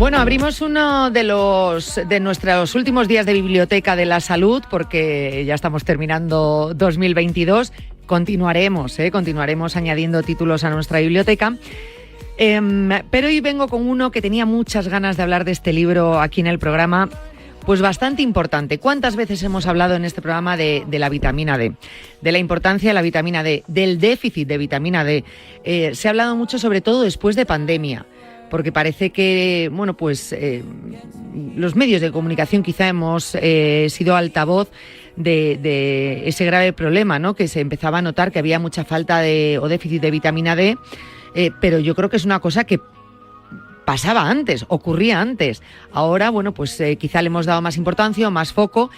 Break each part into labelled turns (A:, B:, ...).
A: Bueno, abrimos uno de nuestros últimos días de Biblioteca de la Salud, porque ya estamos terminando 2022. Continuaremos añadiendo títulos a nuestra biblioteca. Pero hoy vengo con uno que tenía muchas ganas de hablar de este libro aquí en el programa, pues bastante importante. ¿Cuántas veces hemos hablado en este programa de la vitamina D? De la importancia de la vitamina D, del déficit de vitamina D. Se ha hablado mucho, sobre todo después de pandemia, porque parece que, los medios de comunicación quizá hemos sido altavoz de ese grave problema, ¿no? Que se empezaba a notar que había mucha falta o déficit de vitamina D, pero yo creo que es una cosa que pasaba antes, ocurría antes. Ahora, quizá le hemos dado más importancia o más foco,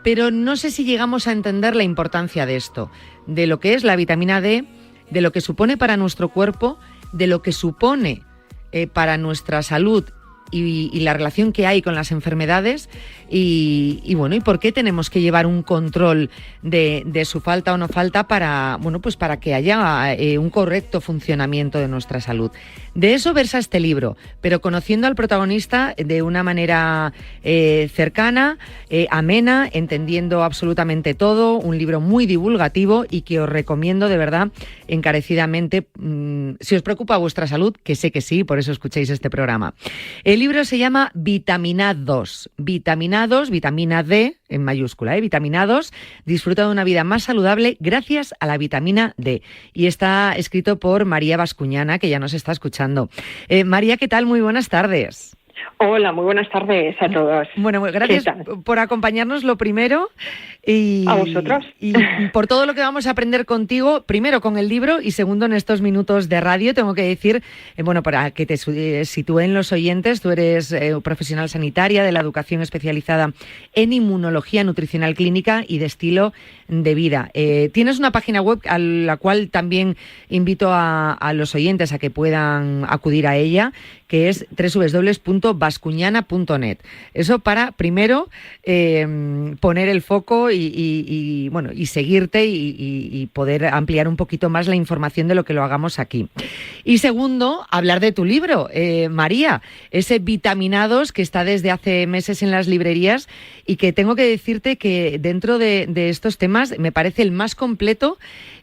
A: pero no sé si llegamos a entender la importancia de esto, de lo que es la vitamina D, de lo que supone para nuestro cuerpo, de lo que supone para nuestra salud y la relación que hay con las enfermedades y por qué tenemos que llevar un control de su falta o no falta para que haya un correcto funcionamiento de nuestra salud. De eso versa este libro, pero conociendo al protagonista de una manera cercana, amena, entendiendo absolutamente todo, un libro muy divulgativo y que os recomiendo de verdad encarecidamente, si os preocupa vuestra salud, que sé que sí, por eso escucháis este programa. El libro se llama Vitaminados, vitamina D en mayúscula, Vitaminados, disfruta de una vida más saludable gracias a la vitamina D. Y está escrito por María Bascuñana, que ya nos está escuchando. María, ¿qué tal? Muy buenas tardes.
B: Hola, muy buenas tardes a todos.
A: Bueno, gracias por acompañarnos, lo primero. Y
B: a vosotros.
A: Y por todo lo que vamos a aprender contigo, primero con el libro y segundo en estos minutos de radio. Tengo que decir, para que te sitúen los oyentes, tú eres profesional sanitaria de la educación especializada en inmunología nutricional clínica y de estilo de vida. Tienes una página web a la cual también invito a los oyentes a que puedan acudir a ella, que es www.bascuñana.net. Eso para, primero, poner el foco y seguirte y poder ampliar un poquito más la información de lo que lo hagamos aquí. Y segundo, hablar de tu libro, María, ese Vitaminados que está desde hace meses en las librerías y que tengo que decirte que dentro de estos temas me parece el más completo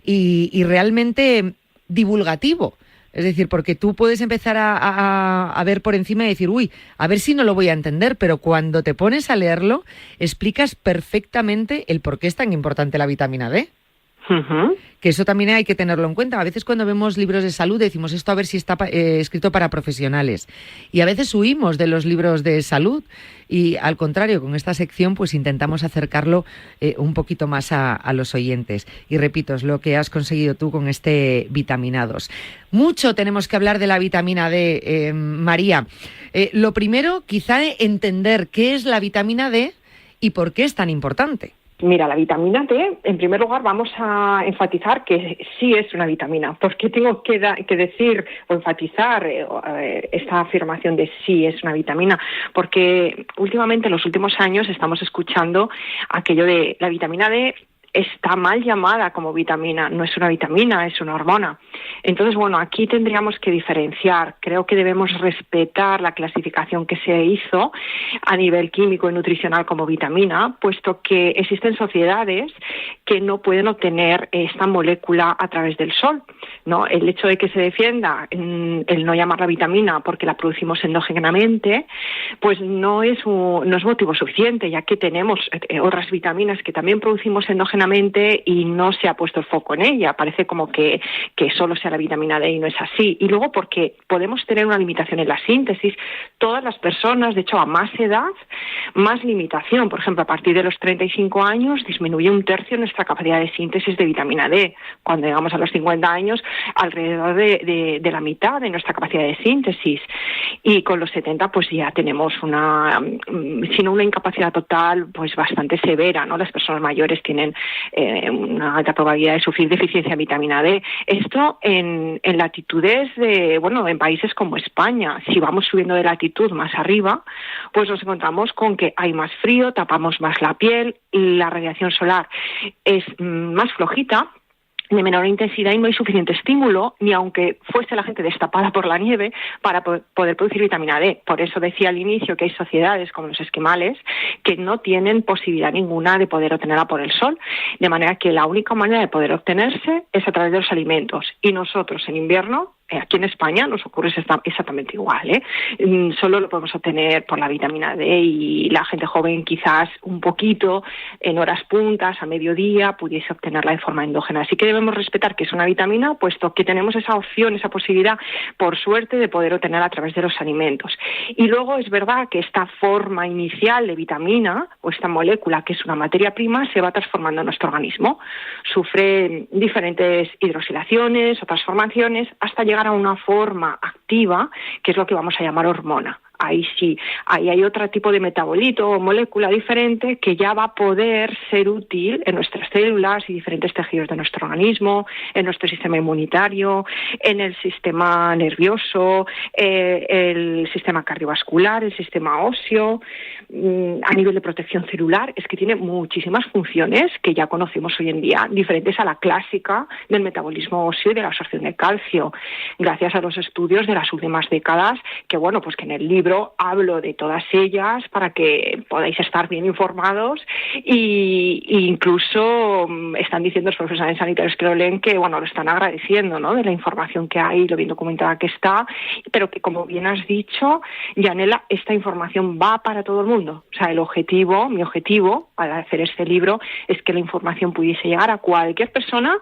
A: y realmente divulgativo. Es decir, porque tú puedes empezar a ver por encima y decir, a ver si no lo voy a entender, pero cuando te pones a leerlo, explicas perfectamente el por qué es tan importante la vitamina D. Uh-huh. Que eso también hay que tenerlo en cuenta. A veces cuando vemos libros de salud decimos esto a ver si está escrito para profesionales. Y a veces huimos de los libros de salud y al contrario, con esta sección pues intentamos acercarlo un poquito más a los oyentes. Y repito, es lo que has conseguido tú con este Vitaminados. Mucho tenemos que hablar de la vitamina D, María. Lo primero, quizá entender qué es la vitamina D y por qué es tan importante.
B: Mira, la vitamina D, en primer lugar, vamos a enfatizar que sí es una vitamina. ¿Por qué tengo que decir o enfatizar esta afirmación de sí es una vitamina? Porque últimamente, en los últimos años, estamos escuchando aquello de la vitamina D está mal llamada como vitamina, no es una vitamina, es una hormona. Entonces, aquí tendríamos que diferenciar. Creo que debemos respetar la clasificación que se hizo a nivel químico y nutricional como vitamina, puesto que existen sociedades que no pueden obtener esta molécula a través del sol, ¿no? El hecho de que se defienda el no llamarla vitamina porque la producimos endógenamente, pues no es motivo suficiente, ya que tenemos otras vitaminas que también producimos endógenamente y no se ha puesto el foco en ella. Parece como que solo sea la vitamina D y no es así. Y luego porque podemos tener una limitación en la síntesis. Todas las personas, de hecho, a más edad, más limitación. Por ejemplo, a partir de los 35 años disminuye 1/3 nuestra capacidad de síntesis de vitamina D. Cuando llegamos a los 50 años, alrededor de la mitad de nuestra capacidad de síntesis. Y con los 70, pues ya tenemos si no una incapacidad total, pues bastante severa, ¿no? Las personas mayores tienen una alta probabilidad de sufrir deficiencia de vitamina D. Esto en latitudes en países como España. Si vamos subiendo de latitud más arriba, pues nos encontramos con que hay más frío, tapamos más la piel, la radiación solar es más flojita. de menor intensidad y no hay suficiente estímulo, ni aunque fuese la gente destapada por la nieve, para poder producir vitamina D. Por eso decía al inicio que hay sociedades como los esquimales que no tienen posibilidad ninguna de poder obtenerla por el sol, de manera que la única manera de poder obtenerse es a través de los alimentos. Y nosotros en invierno, aquí en España nos ocurre exactamente igual, solo lo podemos obtener por la vitamina D, y la gente joven quizás un poquito en horas puntas, a mediodía, pudiese obtenerla de forma endógena. Así que debemos respetar que es una vitamina, puesto que tenemos esa opción, esa posibilidad, por suerte, de poder obtenerla a través de los alimentos. Y luego es verdad que esta forma inicial de vitamina, o esta molécula, que es una materia prima, se va transformando en nuestro organismo. Sufre diferentes hidroxilaciones o transformaciones hasta llegar a una forma activa, que es lo que vamos a llamar hormona. Ahí sí, ahí hay otro tipo de metabolito o molécula diferente que ya va a poder ser útil en nuestras células y diferentes tejidos de nuestro organismo, en nuestro sistema inmunitario, en el sistema nervioso, el sistema cardiovascular, el sistema óseo, a nivel de protección celular. Es que tiene muchísimas funciones que ya conocemos hoy en día, diferentes a la clásica del metabolismo óseo y de la absorción de calcio, gracias a los estudios de las últimas décadas, que bueno, pues que en el libro hablo de todas ellas para que podáis estar bien informados, y incluso están diciendo los profesionales sanitarios que lo leen que bueno, lo están agradeciendo, ¿no?, de la información que hay, lo bien documentada que está, pero que, como bien has dicho, Yanela, esta información va para todo el mundo. O sea, mi objetivo al hacer este libro es que la información pudiese llegar a cualquier persona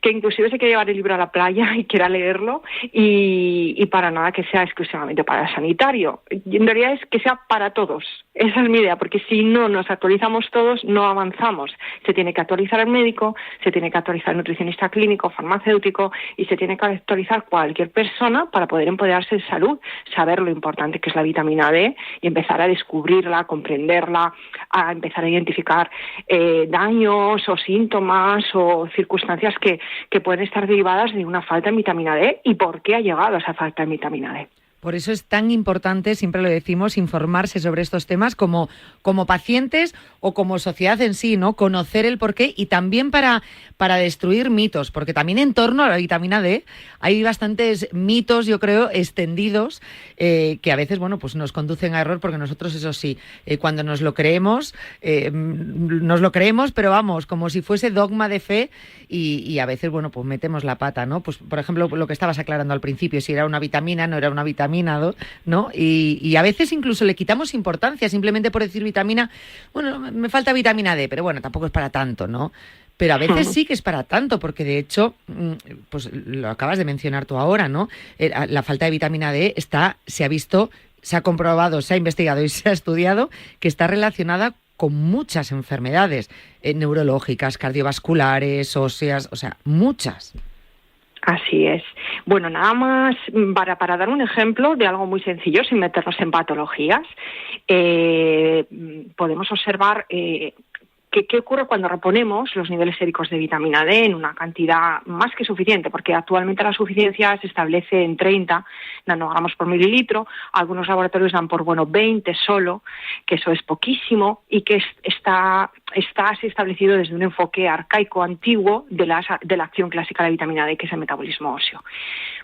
B: que inclusive se quiere llevar el libro a la playa y quiera leerlo, y para nada que sea exclusivamente para el sanitario. Y en realidad es que sea para todos. Esa es mi idea, porque si no nos actualizamos todos, no avanzamos. Se tiene que actualizar el médico, se tiene que actualizar el nutricionista clínico, farmacéutico, y se tiene que actualizar cualquier persona para poder empoderarse de salud, saber lo importante que es la vitamina D y empezar a descubrirla, a comprenderla, a empezar a identificar daños o síntomas o circunstancias que pueden estar derivadas de una falta de vitamina D y por qué ha llegado esa falta de vitamina D.
A: Por eso es tan importante, siempre lo decimos, informarse sobre estos temas como pacientes o como sociedad en sí, ¿no? Conocer el porqué, y también para destruir mitos, porque también en torno a la vitamina D hay bastantes mitos, yo creo, extendidos, que a veces, bueno, pues nos conducen a error, porque nosotros, eso sí, cuando nos lo creemos, pero vamos, como si fuese dogma de fe, y a veces, bueno, pues metemos la pata, ¿no? Pues, por ejemplo, lo que estabas aclarando al principio, si era una vitamina, no era una vitamina, ¿no? Y a veces incluso le quitamos importancia simplemente por decir vitamina. Bueno, me falta vitamina D, pero bueno, tampoco es para tanto, ¿no? Pero a veces sí que es para tanto, porque de hecho, pues lo acabas de mencionar tú ahora, ¿no? La falta de vitamina D se ha visto, se ha comprobado, se ha investigado y se ha estudiado que está relacionada con muchas enfermedades neurológicas, cardiovasculares, óseas, o sea, muchas.
B: Así es. Bueno, nada más para dar un ejemplo de algo muy sencillo, sin meternos en patologías, podemos observar ¿qué ocurre cuando reponemos los niveles séricos de vitamina D en una cantidad más que suficiente? Porque actualmente la suficiencia se establece en 30 nanogramos por mililitro. Algunos laboratorios dan por 20 solo, que eso es poquísimo, y que está así establecido desde un enfoque arcaico, antiguo, de la acción clásica de la vitamina D, que es el metabolismo óseo.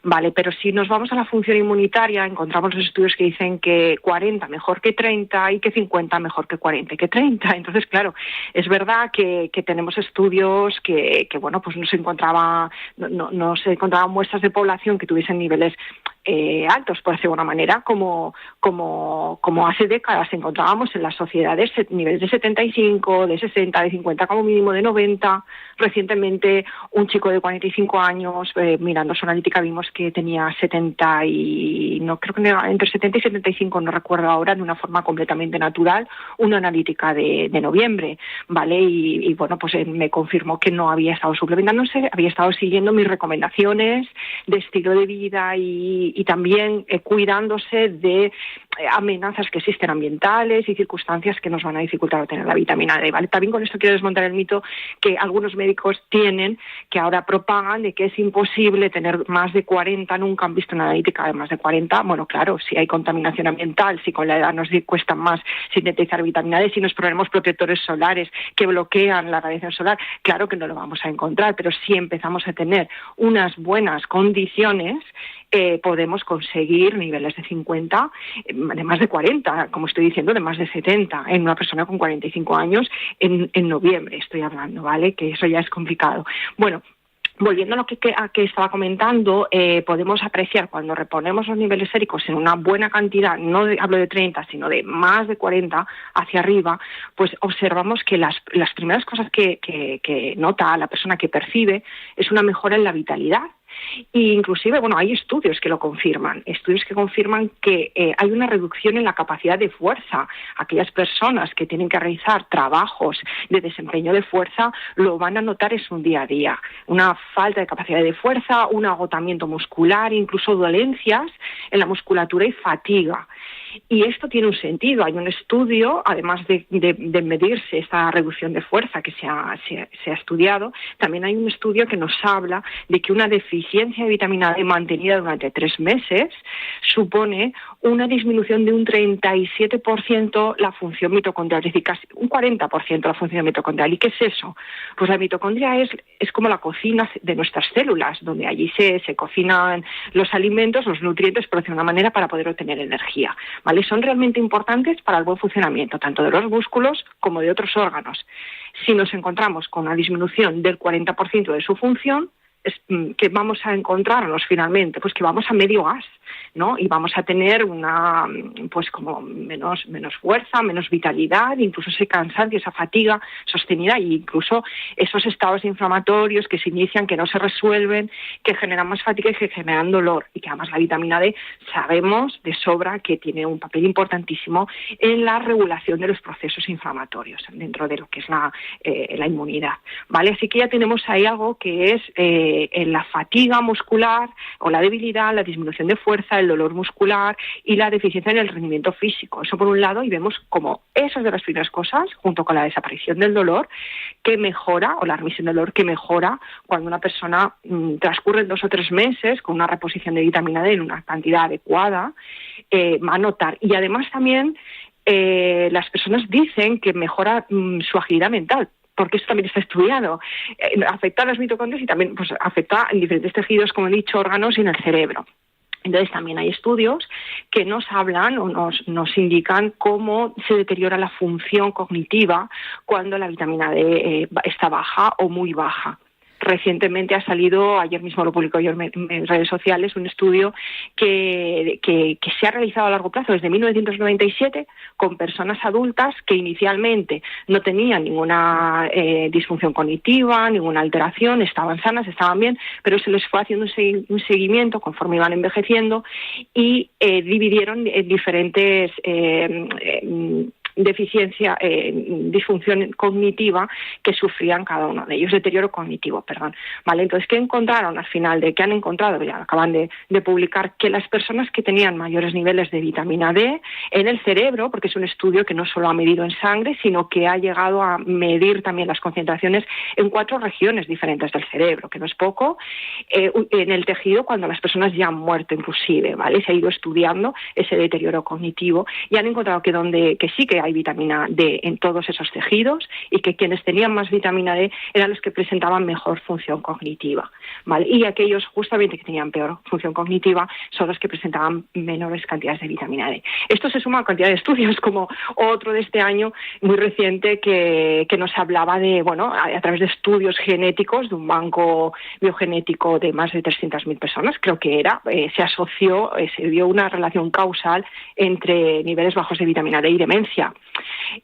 B: Vale, pero si nos vamos a la función inmunitaria, encontramos los estudios que dicen que 40 mejor que 30 y que 50 mejor que 40 y que 30. Entonces, claro, es verdad que tenemos estudios que bueno, pues no se encontraban muestras de población que tuviesen niveles altos, por decirlo de una manera, como hace décadas encontrábamos en las sociedades niveles de 75, de 60, de 50 como mínimo, de 90. Recientemente un chico de 45 años, mirando su analítica, vimos que tenía 70 y no creo que entre 70 y 75, no recuerdo ahora, de una forma completamente natural, una analítica de noviembre, ¿vale? Y bueno, pues me confirmó que no había estado suplementándose, había estado siguiendo mis recomendaciones de estilo de vida y también cuidándose de amenazas que existen ambientales y circunstancias que nos van a dificultar obtener la vitamina D, ¿vale? También con esto quiero desmontar el mito que algunos médicos tienen, que ahora propagan, de que es imposible tener más de 40, nunca han visto una analítica de más de 40. Bueno, claro, si hay contaminación ambiental, si con la edad nos cuesta más sintetizar vitamina D, si nos ponemos protectores solares que bloquean la radiación solar, claro que no lo vamos a encontrar, pero si empezamos a tener unas buenas condiciones, podemos conseguir niveles de 50, de más de 40, como estoy diciendo, de más de 70 en una persona con 45 años en noviembre, estoy hablando, ¿vale? Que eso ya es complicado. Bueno, volviendo a lo que estaba comentando, podemos apreciar cuando reponemos los niveles séricos en una buena cantidad, no hablo de 30, sino de más de 40 hacia arriba, pues observamos que las primeras cosas que nota la persona, que percibe, es una mejora en la vitalidad. Y inclusive, bueno, hay estudios que lo confirman, que hay una reducción en la capacidad de fuerza. Aquellas personas que tienen que realizar trabajos de desempeño de fuerza lo van a notar en su día a día. Una falta de capacidad de fuerza, un agotamiento muscular, incluso dolencias en la musculatura y fatiga. Y esto tiene un sentido. Hay un estudio, además de medirse esta reducción de fuerza que se ha estudiado, también hay un estudio que nos habla de que una deficiencia de vitamina D mantenida durante 3 meses supone una disminución de un 37% la función mitocondrial, es decir, casi un 40% la función mitocondrial. ¿Y qué es eso? Pues la mitocondria es como la cocina de nuestras células, donde allí se cocinan los alimentos, los nutrientes, pero de una manera para poder obtener energía, ¿vale? Son realmente importantes para el buen funcionamiento, tanto de los músculos como de otros órganos. Si nos encontramos con una disminución del 40% de su función, que vamos a encontrarnos finalmente, pues que vamos a medio gas, ¿no? Y vamos a tener una, pues como menos fuerza, menos vitalidad, incluso ese cansancio, esa fatiga sostenida, e incluso esos estados inflamatorios que se inician, que no se resuelven, que generan más fatiga y que generan dolor. Y que además la vitamina D sabemos de sobra que tiene un papel importantísimo en la regulación de los procesos inflamatorios dentro de lo que es la inmunidad, ¿vale? Así que ya tenemos ahí algo que es en la fatiga muscular o la debilidad, la disminución de fuerza, el dolor muscular y la deficiencia en el rendimiento físico. Eso por un lado, y vemos como esas de las primeras cosas, junto con la desaparición del dolor, que mejora, o la remisión del dolor, que mejora cuando una persona transcurre 2 o 3 meses con una reposición de vitamina D en una cantidad adecuada, va a notar. Y además también las personas dicen que mejora su agilidad mental, porque esto también está estudiado. Afecta a las mitocondrias y también pues, afecta en diferentes tejidos, como he dicho, órganos y en el cerebro. Entonces también hay estudios que nos hablan o nos indican cómo se deteriora la función cognitiva cuando la vitamina D está baja o muy baja. Recientemente ha salido, ayer mismo lo publicó yo en redes sociales, un estudio que se ha realizado a largo plazo desde 1997 con personas adultas que inicialmente no tenían ninguna disfunción cognitiva, ninguna alteración, estaban sanas, estaban bien, pero se les fue haciendo un seguimiento conforme iban envejeciendo y dividieron en diferentes disfunción cognitiva que sufrían cada uno de ellos, deterioro cognitivo, ¿vale? Entonces, ¿qué encontraron al final? ¿Qué han encontrado? Ya acaban de publicar que las personas que tenían mayores niveles de vitamina D en el cerebro, porque es un estudio que no solo ha medido en sangre, sino que ha llegado a medir también las concentraciones en 4 regiones diferentes del cerebro, que no es poco, en el tejido cuando las personas ya han muerto inclusive, ¿vale? Se ha ido estudiando ese deterioro cognitivo y han encontrado que sí que hay vitamina D en todos esos tejidos y que quienes tenían más vitamina D eran los que presentaban mejor función cognitiva, ¿vale? Y aquellos justamente que tenían peor función cognitiva son los que presentaban menores cantidades de vitamina D. Esto se suma a cantidad de estudios como otro de este año muy reciente que nos hablaba de, bueno, a través de estudios genéticos de un banco biogenético de más de 300.000 personas, creo que se asoció, se vio una relación causal entre niveles bajos de vitamina D y demencia.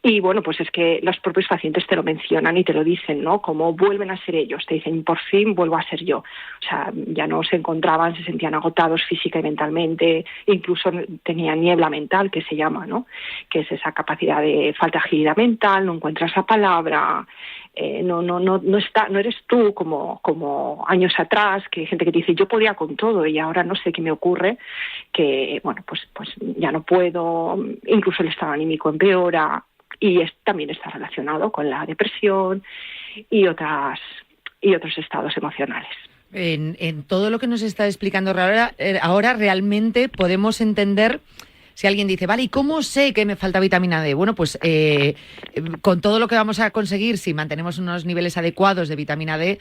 B: Y bueno, pues es que los propios pacientes te lo mencionan y te lo dicen, ¿no? Como vuelven a ser ellos, te dicen, por fin vuelvo a ser yo. O sea, ya no se encontraban, se sentían agotados física y mentalmente, incluso tenían niebla mental, que se llama, ¿no? Que es esa capacidad de falta de agilidad mental, no encuentras la palabra, no eres tú como años atrás, que hay gente que te dice yo podía con todo y ahora no sé qué me ocurre, que bueno, pues ya no puedo, incluso el estado anímico empeora y también está relacionado con la depresión y otros estados emocionales.
A: En todo lo que nos está explicando ahora realmente podemos entender. Si alguien dice, vale, ¿y cómo sé que me falta vitamina D? Bueno, pues con todo lo que vamos a conseguir, si mantenemos unos niveles adecuados de vitamina D,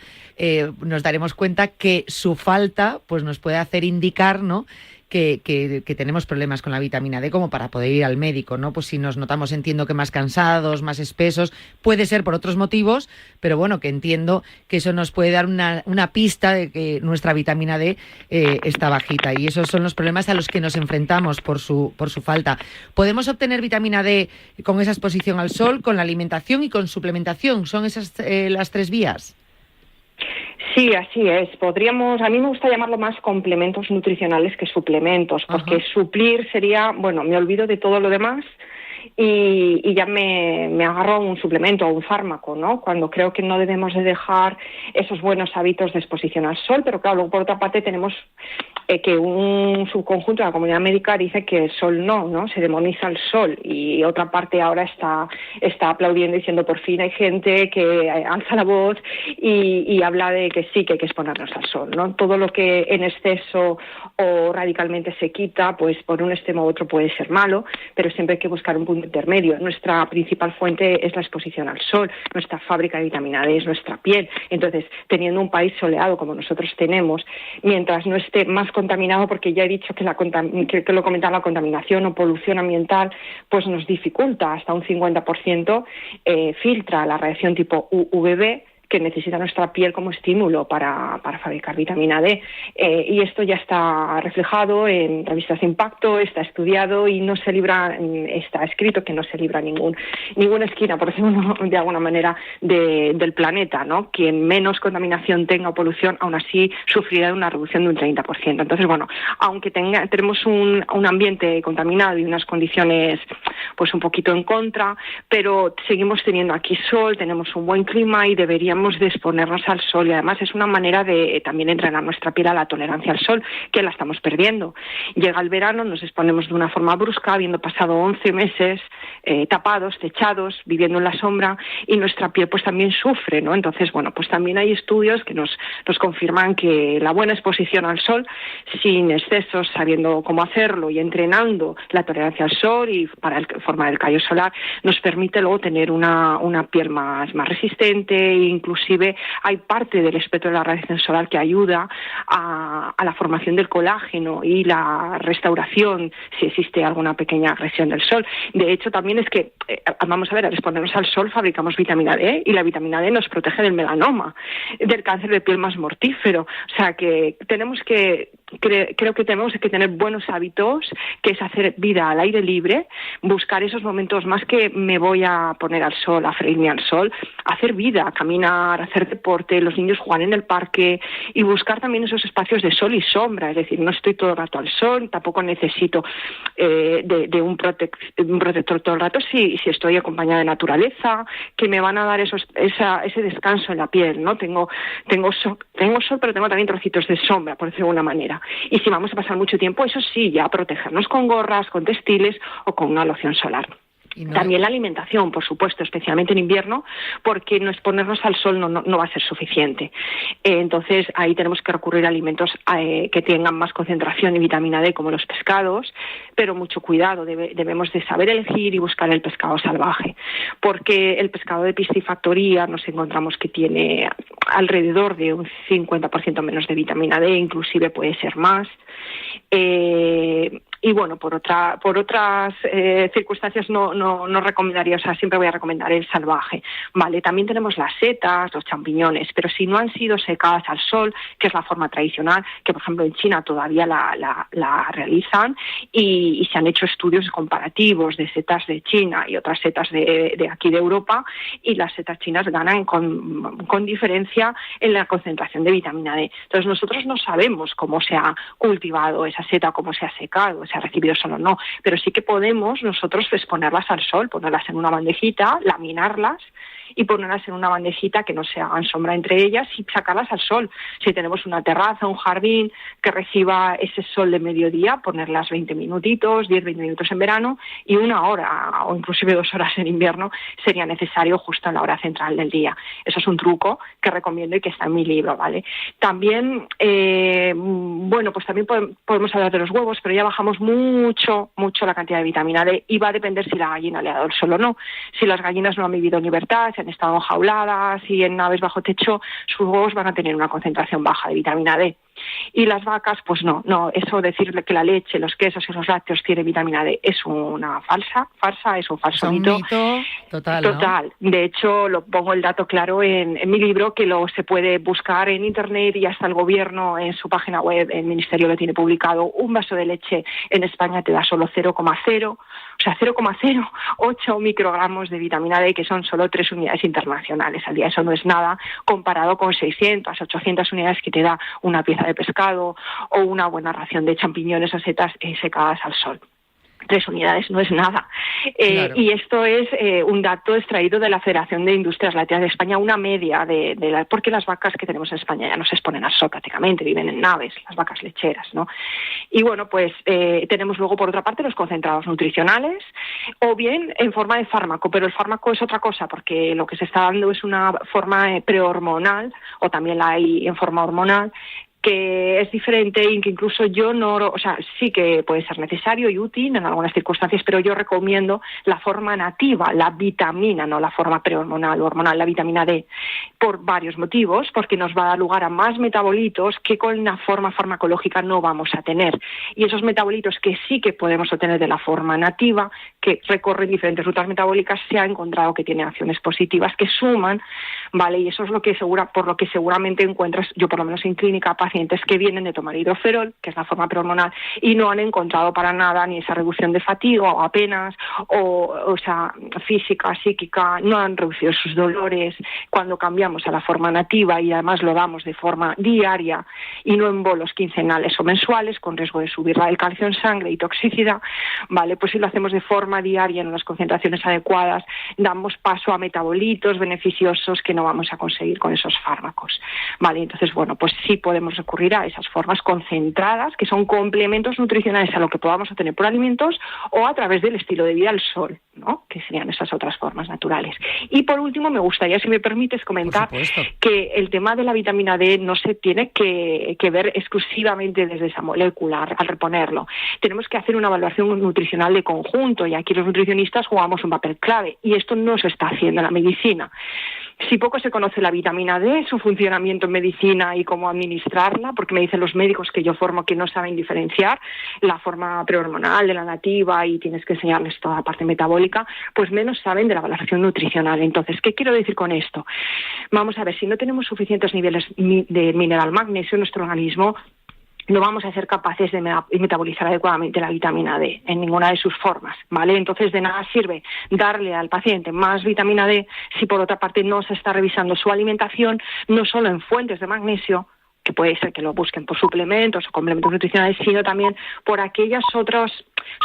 A: nos daremos cuenta que su falta pues nos puede hacer indicar, ¿no?, que tenemos problemas con la vitamina D, como para poder ir al médico, ¿no? Pues si nos notamos, entiendo que más cansados, más espesos, puede ser por otros motivos, pero bueno, que entiendo que eso nos puede dar una pista de que nuestra vitamina D está bajita, y esos son los problemas a los que nos enfrentamos por su falta. ¿Podemos obtener vitamina D con esa exposición al sol, con la alimentación y con suplementación? ¿Son esas las tres vías?
B: Sí, así es. A mí me gusta llamarlo más complementos nutricionales que suplementos, porque suplir sería, bueno, me olvido de todo lo demás y ya me agarro a un suplemento o un fármaco, ¿no? Cuando creo que no debemos de dejar esos buenos hábitos de exposición al sol, pero claro, luego por otra parte tenemos que un subconjunto de la comunidad médica dice que el sol no, se demoniza el sol, y otra parte ahora está aplaudiendo diciendo por fin hay gente que alza la voz y habla de que sí, que hay que exponernos al sol, ¿no? Todo lo que en exceso o radicalmente se quita, pues por un extremo u otro puede ser malo, pero siempre hay que buscar un punto intermedio. Nuestra principal fuente es la exposición al sol, nuestra fábrica de vitamina D es nuestra piel. Entonces, teniendo un país soleado como nosotros tenemos, mientras no esté más contaminado, porque ya he dicho que lo comentaba, la contaminación o polución ambiental pues nos dificulta hasta un 50%, filtra la radiación tipo UVB, que necesita nuestra piel como estímulo para fabricar vitamina D. Y esto ya está reflejado en revistas de impacto, está estudiado y está escrito que no se libra ninguna esquina, por decirlo de alguna manera, del planeta, ¿no? Quien menos contaminación tenga o polución, aún así sufrirá una reducción de un 30%. Entonces, bueno, aunque tenemos un ambiente contaminado y unas condiciones pues un poquito en contra, pero seguimos teniendo aquí sol, tenemos un buen clima y deberíamos de exponernos al sol, y además es una manera de también entrenar nuestra piel a la tolerancia al sol, que la estamos perdiendo. Llega el verano, nos exponemos de una forma brusca, habiendo pasado 11 meses tapados, techados, viviendo en la sombra, y nuestra piel pues también sufre, ¿no? Entonces, bueno, pues también hay estudios que nos confirman que la buena exposición al sol, sin excesos, sabiendo cómo hacerlo y entrenando la tolerancia al sol y para formar el callo solar, nos permite luego tener una piel más resistente. Inclusive hay parte del espectro de la radiación solar que ayuda a la formación del colágeno y la restauración si existe alguna pequeña agresión del sol. De hecho, también es que, vamos a ver, al exponernos al sol fabricamos vitamina D, y la vitamina D nos protege del melanoma, del cáncer de piel más mortífero. O sea que creo que tenemos que tener buenos hábitos, que es hacer vida al aire libre, buscar esos momentos más que me voy a poner al sol, a freírme al sol, hacer vida, caminar, hacer deporte, los niños jugar en el parque, y buscar también esos espacios de sol y sombra. Es decir, no estoy todo el rato al sol, tampoco necesito de un protector todo el rato si estoy acompañada de naturaleza, que me van a dar ese descanso en la piel, ¿no? Tengo sol, pero tengo también trocitos de sombra, por decirlo de alguna manera. Y si vamos a pasar mucho tiempo, eso sí, ya protegernos con gorras, con textiles o con una loción solar. También la alimentación, por supuesto, especialmente en invierno, porque no exponernos al sol no va a ser suficiente. Entonces, ahí tenemos que recurrir a alimentos que tengan más concentración de vitamina D, como los pescados, pero mucho cuidado, debemos de saber elegir y buscar el pescado salvaje, porque el pescado de piscifactoría nos encontramos que tiene alrededor de un 50% menos de vitamina D, inclusive puede ser más. Y bueno, por otras circunstancias no recomendaría, o sea, siempre voy a recomendar el salvaje, ¿vale? También tenemos las setas, los champiñones, pero si no han sido secadas al sol, que es la forma tradicional, que por ejemplo en China todavía la realizan, y se han hecho estudios comparativos de setas de China y otras setas de aquí de Europa, y las setas chinas ganan con diferencia en la concentración de vitamina D. Entonces nosotros no sabemos cómo se ha cultivado esa seta, cómo se ha secado. O sea, se ha recibido sol o no, pero sí que podemos nosotros exponerlas al sol, ponerlas en una bandejita, laminarlas y ponerlas en una bandejita que no se hagan sombra entre ellas y sacarlas al sol. Si tenemos una terraza, un jardín que reciba ese sol de mediodía, ponerlas 20 minutitos, 10-20 minutos en verano y 1 hora o inclusive 2 horas en invierno sería necesario justo en la hora central del día. Eso es un truco que recomiendo y que está en mi libro, ¿vale? También, pues también podemos hablar de los huevos, pero ya bajamos mucho la cantidad de vitamina D y va a depender si la gallina le ha dado el sol o no. Si las gallinas no han vivido en libertad, si han estado enjauladas y en naves bajo techo, sus huevos van a tener una concentración baja de vitamina D. Y las vacas, pues no, eso decirle que la leche, los quesos y los lácteos tienen vitamina D es una farsa, es un falso mito.
A: Total,
B: ¿no? De hecho, lo pongo el dato claro en mi libro, que se puede buscar en internet y hasta el gobierno en su página web, el ministerio lo tiene publicado. Un vaso de leche en España te da solo 0,08 microgramos de vitamina D, que son solo 3 unidades internacionales al día. Eso no es nada comparado con 600, 800 unidades que te da una pieza de pescado o una buena ración de champiñones o setas secadas al sol. 3 unidades no es nada. Claro. Y esto es un dato extraído de la Federación de Industrias Lácteas de España, una media porque las vacas que tenemos en España ya no se exponen al sol prácticamente, viven en naves, las vacas lecheras, ¿no? Y bueno, pues tenemos luego por otra parte los concentrados nutricionales, o bien en forma de fármaco, pero el fármaco es otra cosa, porque lo que se está dando es una forma prehormonal, o también la hay en forma hormonal, que es diferente y que incluso sí que puede ser necesario y útil en algunas circunstancias, pero yo recomiendo la forma nativa, la vitamina, no la forma prehormonal o hormonal, la vitamina D, por varios motivos, porque nos va a dar lugar a más metabolitos que con la forma farmacológica no vamos a tener. Y esos metabolitos que sí que podemos obtener de la forma nativa, que recorren diferentes rutas metabólicas, se ha encontrado que tiene acciones positivas que suman, ¿vale? Y eso es por lo que seguramente encuentras, yo por lo menos en clínica, pacientes que vienen de tomar hidroferol, que es la forma prehormonal, y no han encontrado para nada ni esa reducción de fatiga o apenas, o sea, física, psíquica, no han reducido sus dolores. Cuando cambiamos a la forma nativa y además lo damos de forma diaria y no en bolos quincenales o mensuales, con riesgo de subir el calcio en sangre y toxicidad, ¿vale? Pues si lo hacemos de forma diaria en unas concentraciones adecuadas, damos paso a metabolitos beneficiosos que no vamos a conseguir con esos fármacos, ¿vale? Entonces, bueno, pues sí podemos recurrir a esas formas concentradas, que son complementos nutricionales a lo que podamos obtener por alimentos o a través del estilo de vida al sol, ¿no? Que serían esas otras formas naturales. Y por último, me gustaría, si me permites, comentar que el tema de la vitamina D no se tiene que ver exclusivamente desde esa molécula al reponerlo. Tenemos que hacer una evaluación nutricional de conjunto y aquí los nutricionistas jugamos un papel clave y esto no se está haciendo en la medicina. Si poco se conoce la vitamina D, su funcionamiento en medicina y cómo administrarla, porque me dicen los médicos que yo formo que no saben diferenciar la forma prehormonal de la nativa y tienes que enseñarles toda la parte metabólica, pues menos saben de la valoración nutricional. Entonces, ¿qué quiero decir con esto? Vamos a ver, si no tenemos suficientes niveles de mineral magnesio en nuestro organismo, no vamos a ser capaces de metabolizar adecuadamente la vitamina D en ninguna de sus formas, ¿vale? Entonces, de nada sirve darle al paciente más vitamina D si por otra parte no se está revisando su alimentación, no solo en fuentes de magnesio, que puede ser que lo busquen por suplementos o complementos nutricionales, sino también por aquellas otras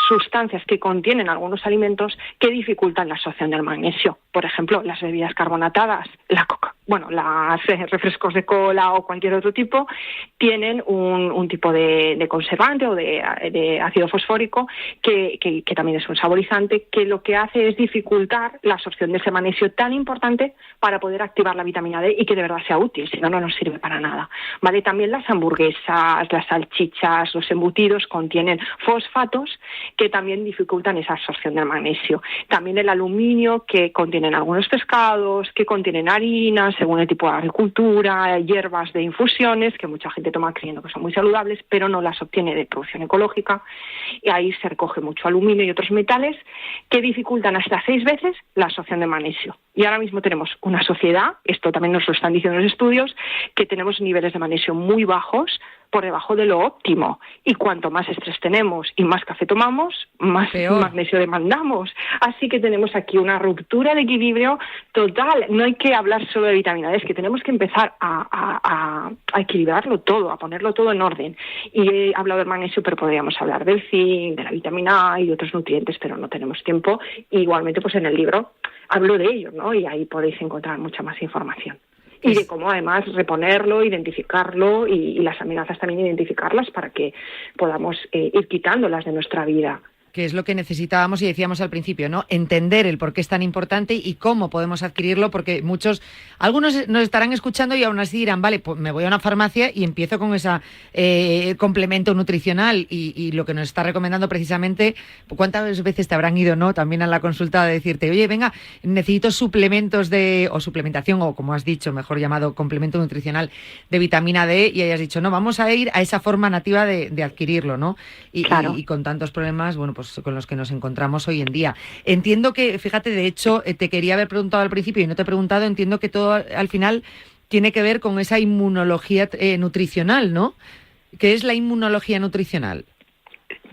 B: sustancias que contienen algunos alimentos que dificultan la absorción del magnesio. Por ejemplo, las bebidas carbonatadas, los refrescos de cola o cualquier otro tipo tienen un tipo de conservante o de ácido fosfórico que también es un saborizante, que lo que hace es dificultar la absorción de ese magnesio tan importante para poder activar la vitamina D y que de verdad sea útil, si no, no nos sirve para nada. ¿Vale? También las hamburguesas, las salchichas, los embutidos contienen fosfatos que también dificultan esa absorción del magnesio. También el aluminio que contienen algunos pescados, que contienen harinas, según el tipo de agricultura, hierbas de infusiones, que mucha gente toma creyendo que son muy saludables, pero no las obtiene de producción ecológica, y ahí se recoge mucho aluminio y otros metales que dificultan hasta 6 veces la absorción de magnesio. Y ahora mismo tenemos una sociedad, esto también nos lo están diciendo los estudios, que tenemos niveles de magnesio muy bajos, por debajo de lo óptimo. Y cuanto más estrés tenemos y más café tomamos, más magnesio demandamos. Así que tenemos aquí una ruptura de equilibrio total. No hay que hablar solo de vitamina D, es que tenemos que empezar a equilibrarlo todo, a ponerlo todo en orden. Y he hablado del magnesio, pero podríamos hablar del zinc, de la vitamina A y de otros nutrientes, pero no tenemos tiempo. Y igualmente, pues en el libro hablo de ello, ¿no? Y ahí podéis encontrar mucha más información. Y de cómo además reponerlo, identificarlo y las amenazas también identificarlas para que podamos ir quitándolas de nuestra vida.
A: Que es lo que necesitábamos y decíamos al principio, ¿no? Entender el por qué es tan importante y cómo podemos adquirirlo, porque algunos nos estarán escuchando y aún así dirán, vale, pues me voy a una farmacia y empiezo con ese complemento nutricional y lo que nos está recomendando precisamente, ¿cuántas veces te habrán ido, no? También a la consulta de decirte, oye, venga, necesito suplementos o suplementación, o como has dicho, mejor llamado complemento nutricional de vitamina D, y hayas dicho, no, vamos a ir a esa forma nativa de adquirirlo, ¿no?
B: Claro.
A: Y con tantos problemas, bueno, pues con los que nos encontramos hoy en día. Entiendo que, fíjate, de hecho, te quería haber preguntado al principio y no te he preguntado, entiendo que todo al final tiene que ver con esa inmunología nutricional, ¿no? ¿Qué es la inmunología nutricional?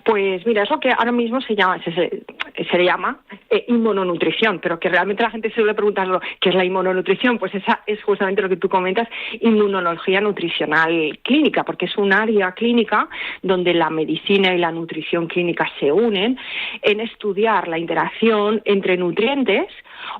B: Pues mira, eso que ahora mismo se le llama inmunonutrición, pero que realmente la gente se suele preguntar qué es la inmunonutrición. Pues esa es justamente lo que tú comentas, inmunología nutricional clínica, porque es un área clínica donde la medicina y la nutrición clínica se unen en estudiar la interacción entre nutrientes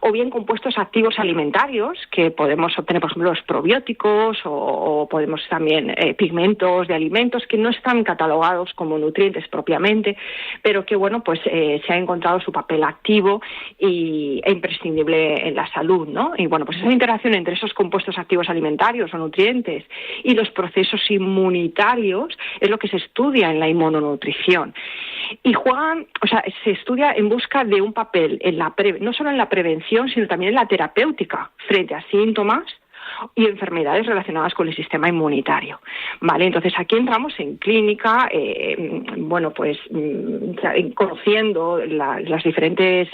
B: o bien compuestos activos alimentarios que podemos obtener, por ejemplo, los probióticos o podemos también pigmentos de alimentos que no están catalogados como nutrientes propiamente, pero que bueno, pues se ha encontrado su papel activo e imprescindible en la salud, ¿no? Y bueno, pues esa interacción entre esos compuestos activos alimentarios o nutrientes y los procesos inmunitarios es lo que se estudia en la inmunonutrición. Y se estudia en busca de un papel no solo en la prevención, sino también en la terapéutica frente a síntomas y enfermedades relacionadas con el sistema inmunitario, ¿vale? Entonces aquí entramos en clínica, conociendo las diferentes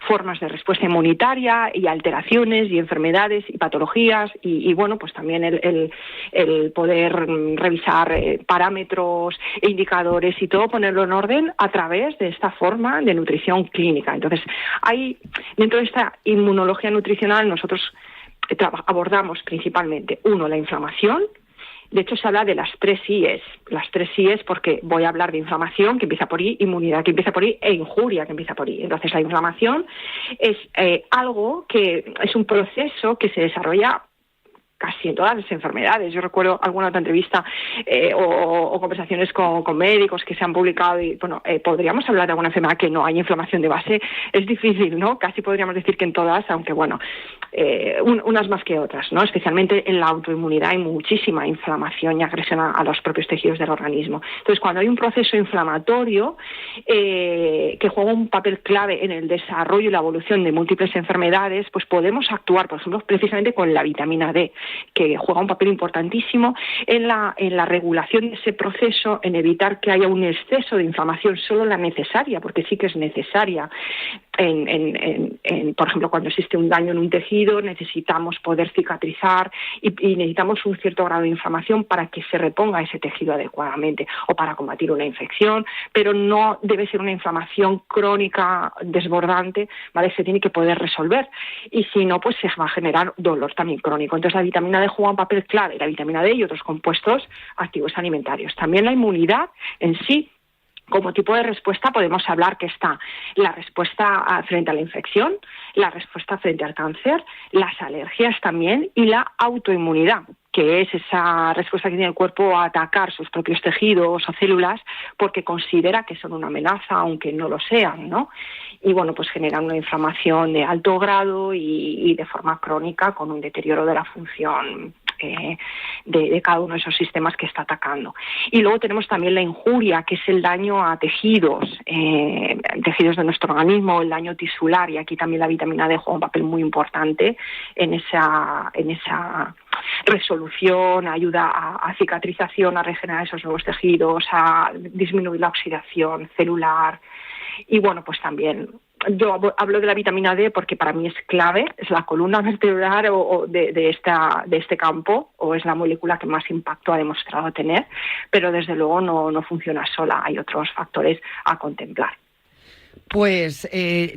B: formas de respuesta inmunitaria y alteraciones y enfermedades y patologías y bueno, pues también el poder revisar parámetros e indicadores y todo ponerlo en orden a través de esta forma de nutrición clínica. Entonces, dentro de esta inmunología nutricional nosotros abordamos principalmente, la inflamación. De hecho, se habla de las 3 I's. Las 3 I's porque voy a hablar de inflamación, que empieza por I, inmunidad, que empieza por I, e injuria, que empieza por I. Entonces, la inflamación es algo que es un proceso que se desarrolla casi en todas las enfermedades. Yo recuerdo alguna otra entrevista o conversaciones con médicos que se han publicado y, podríamos hablar de alguna enfermedad que no hay inflamación de base. Es difícil, ¿no? Casi podríamos decir que en todas, aunque, unas más que otras, ¿no? Especialmente en la autoinmunidad hay muchísima inflamación y agresión a los propios tejidos del organismo. Entonces, cuando hay un proceso inflamatorio que juega un papel clave en el desarrollo y la evolución de múltiples enfermedades, pues podemos actuar, por ejemplo, precisamente con la vitamina D, que juega un papel importantísimo en la regulación de ese proceso, en evitar que haya un exceso de inflamación, solo la necesaria, porque sí que es necesaria. Por ejemplo, cuando existe un daño en un tejido, necesitamos poder cicatrizar y necesitamos un cierto grado de inflamación para que se reponga ese tejido adecuadamente o para combatir una infección, pero no debe ser una inflamación crónica desbordante, ¿vale? Se tiene que poder resolver y si no, pues se va a generar dolor también crónico. Entonces, la vitamina D juega un papel clave, la vitamina D y otros compuestos activos alimentarios. También la inmunidad en sí. Como tipo de respuesta podemos hablar que está la respuesta frente a la infección, la respuesta frente al cáncer, las alergias también y la autoinmunidad, que es esa respuesta que tiene el cuerpo a atacar sus propios tejidos o células porque considera que son una amenaza, aunque no lo sean, ¿no? Y bueno, pues generan una inflamación de alto grado y de forma crónica con un deterioro de la función de cada uno de esos sistemas que está atacando. Y luego tenemos también la injuria, que es el daño a tejidos de nuestro organismo, el daño tisular, y aquí también la vitamina D juega un papel muy importante en esa resolución, ayuda a cicatrización, a regenerar esos nuevos tejidos, a disminuir la oxidación celular. Y bueno, pues también yo hablo de la vitamina D porque para mí es clave, es la columna vertebral de este campo, o es la molécula que más impacto ha demostrado tener, pero desde luego no funciona sola, hay otros factores a contemplar.
A: Pues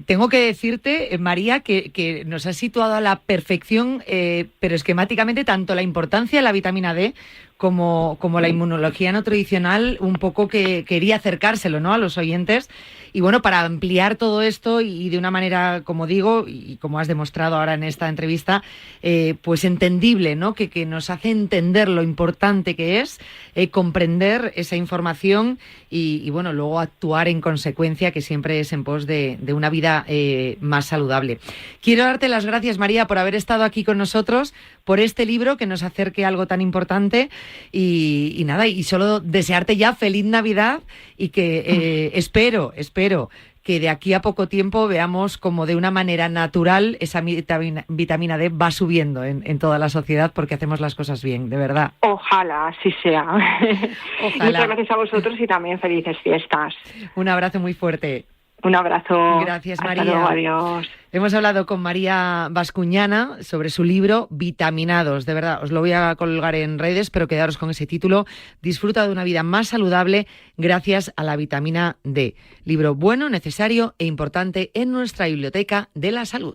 A: tengo que decirte, María, que nos has situado a la perfección, pero esquemáticamente, tanto la importancia de la vitamina D como la inmunología no tradicional, un poco que quería acercárselo, ¿no?, a los oyentes. Y bueno, para ampliar todo esto y de una manera, como digo, y como has demostrado ahora en esta entrevista, pues entendible, ¿no?, que nos hace entender lo importante que es comprender esa información y bueno, luego actuar en consecuencia, que siempre es en pos de una vida más saludable. Quiero darte las gracias, María, por haber estado aquí con nosotros, por este libro que nos acerque a algo tan importante y nada, y solo desearte ya feliz Navidad y que espero que de aquí a poco tiempo veamos como de una manera natural esa vitamina D va subiendo en toda la sociedad porque hacemos las cosas bien, de verdad.
B: Ojalá así sea. Ojalá. Muchas gracias a vosotros y también felices fiestas.
A: Un abrazo muy fuerte.
B: Un abrazo.
A: Gracias, María.
B: Hasta luego, adiós.
A: Hemos hablado con María Bascuñana sobre su libro Vitaminados. De verdad, os lo voy a colgar en redes, pero quedaros con ese título. Disfruta de una vida más saludable gracias a la vitamina D. Libro bueno, necesario e importante en nuestra biblioteca de la salud.